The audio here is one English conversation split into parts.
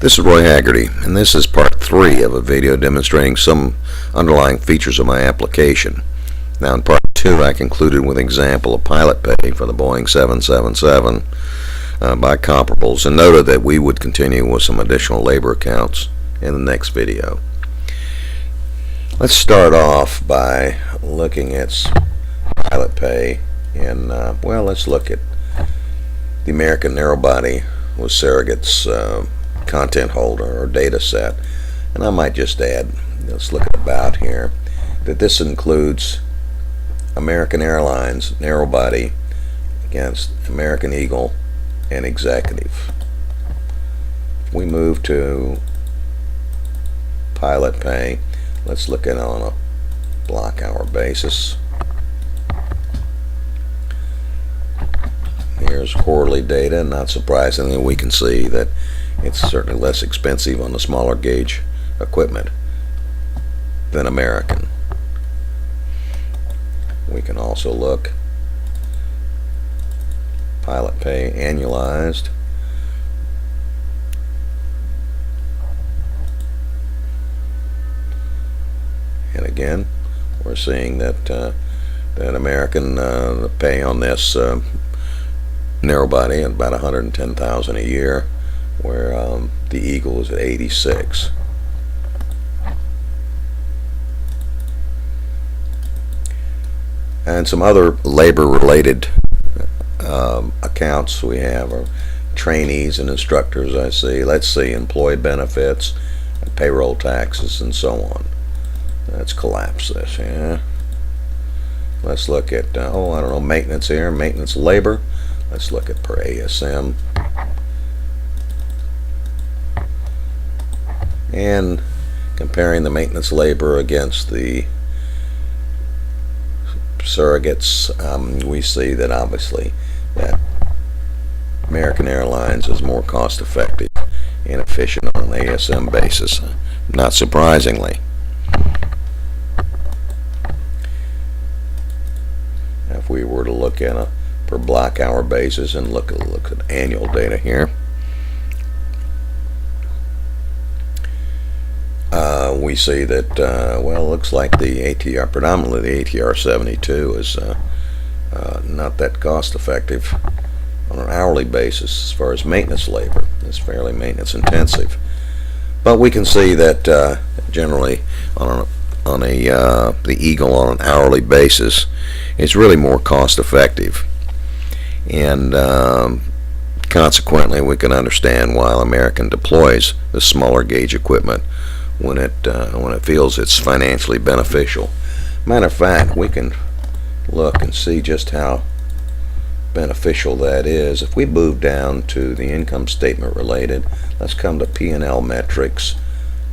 This is Roy Haggerty, and this is part 3 of a video demonstrating some underlying features of my application. Now in part 2 I concluded with an example of pilot pay for the Boeing 777 by comparables, and noted that we would continue with some additional labor accounts in the next video. Let's start off by looking at pilot pay and let's look at the American narrowbody with surrogates content holder or data set, and I might just add, let's look at about here, that this includes American Airlines narrowbody against American Eagle and Executive. If we move to pilot pay, let's look at it on a block hour basis. Here's quarterly data. Not surprisingly, we can see that it's certainly less expensive on the smaller gauge equipment than American. We can also look pilot pay annualized. And again, we're seeing that that American pay on this narrow body at about $110,000 a year, where the Eagle is at 86. And some other labor-related accounts we have are trainees and instructors. I see. Let's see, employee benefits, and payroll taxes, and so on. Let's collapse this. Yeah. Let's look at maintenance here, maintenance labor. Let's look at per ASM. And comparing the maintenance labor against the surrogates, we see that obviously that American Airlines is more cost effective and efficient on an ASM basis, not surprisingly. If we were to look at a per block hour basis and look at annual data here, we see that it looks like the ATR, predominantly the ATR 72, is not that cost effective on an hourly basis as far as maintenance labor. It's fairly maintenance intensive, but we can see that generally on the Eagle on an hourly basis, it's really more cost effective, and consequently we can understand why American deploys the smaller gauge equipment when it feels it's financially beneficial. Matter of fact, we can look and see just how beneficial that is. If we move down to the income statement related, let's come to P&L metrics.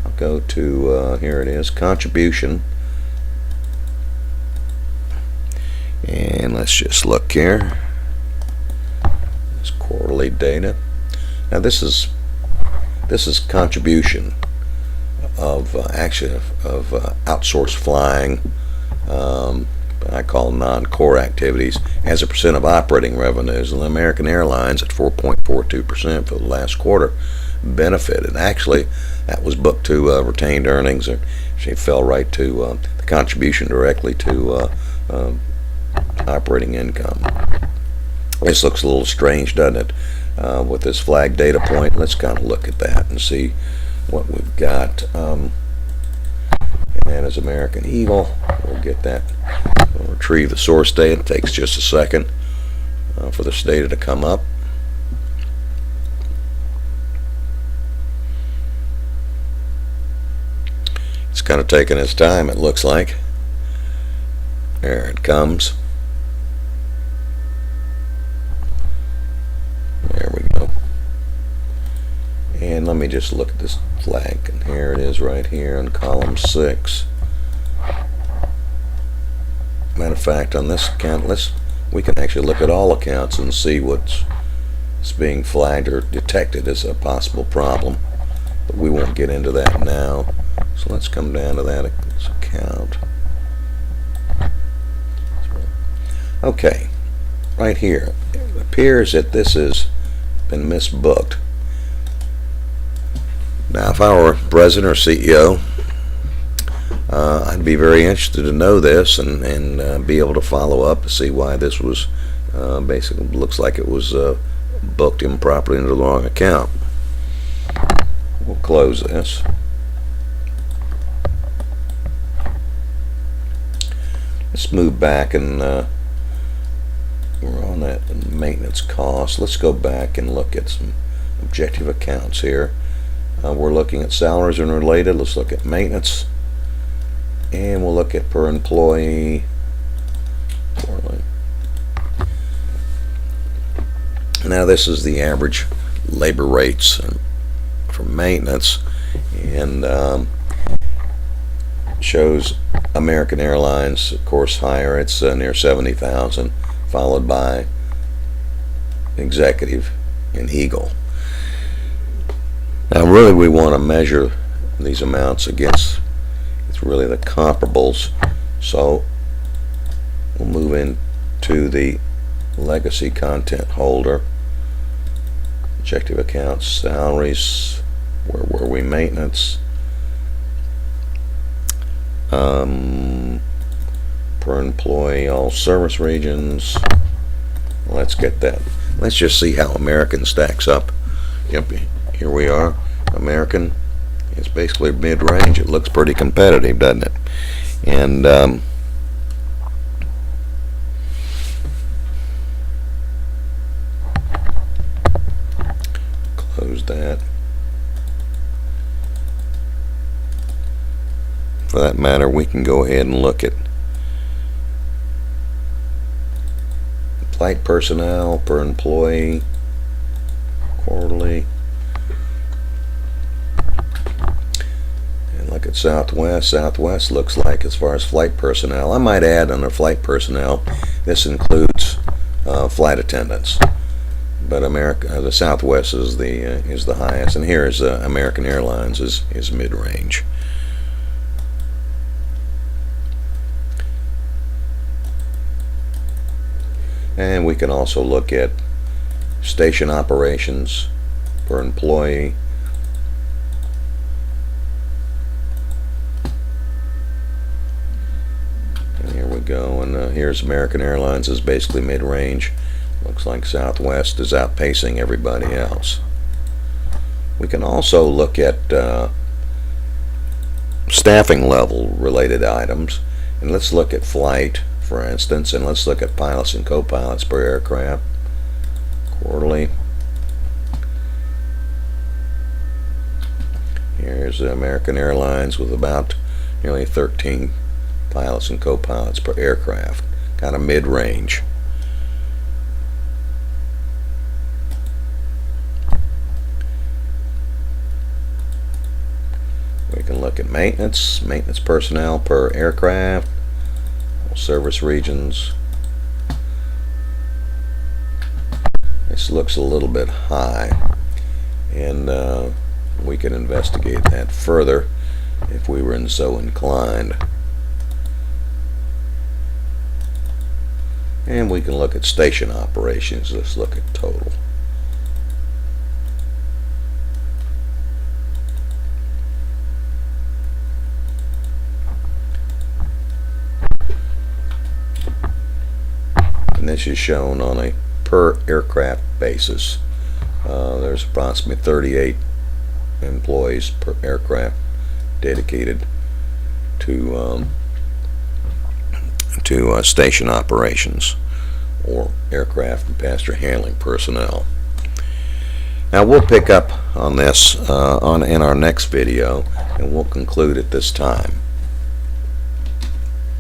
I'll go to here it is, contribution, and let's just look here. This quarterly data. Now this is contribution of outsourced flying, I call non-core activities, as a percent of operating revenues. And American Airlines at 4.42% for the last quarter benefited. Actually, that was booked to retained earnings. She fell right to the contribution directly to operating income. This looks a little strange, doesn't it? With this flag data point, let's kind of look at that and see what we've got. And that is American Eagle. We'll get that. We'll retrieve the source data. It takes just a second for this data to come up. It's kind of taking its time, it looks like. There it comes. There we go. And let me just look at this flag, and here it is right here in column 6. Matter of fact, on this account, we can actually look at all accounts and see what's being flagged or detected as a possible problem, but we won't get into that now. So let's come down to that account. Okay, right here, it appears that this has been misbooked. Now, if I were president or CEO, I'd be very interested to know this and be able to follow up to see why this was basically looks like it was booked improperly into the wrong account. We'll close this. Let's move back, and we're on that maintenance cost. Let's go back and look at some objective accounts here. We're looking at salaries and related. Let's look at maintenance, and we'll look at per employee. Now this is the average labor rates for maintenance, and shows American Airlines, of course, higher. It's near 70,000, followed by Executive and Eagle. Now really we want to measure these amounts against, it's really the comparables, so we'll move into the legacy content holder, objective accounts, salaries, where were we, maintenance, per employee, all service regions. Let's get that. Let's just see how American stacks up. Yep, here we are. American is basically mid-range. It looks pretty competitive, doesn't it? And close that. For that matter, we can go ahead and look at flight personnel per employee quarterly, and look at Southwest. Southwest looks like, as far as flight personnel, I might add under flight personnel, this includes flight attendants, but the Southwest is the highest, and here is American Airlines is mid-range. And we can also look at station operations per employee. And here we go. And here's American Airlines is basically mid-range. Looks like Southwest is outpacing everybody else. We can also look at staffing level related items. And let's look at flight, for instance, and let's look at pilots and co-pilots per aircraft quarterly. Here's American Airlines with about nearly 13 pilots and co-pilots per aircraft, kind of mid-range. We can look at maintenance personnel per aircraft, service regions. This looks a little bit high, and we can investigate that further if we were so inclined. And we can look at station operations. Let's look at total. And this is shown on a per aircraft basis. There's approximately 38 employees per aircraft dedicated to station operations or aircraft and passenger handling personnel. Now we'll pick up on this in our next video, and we'll conclude at this time.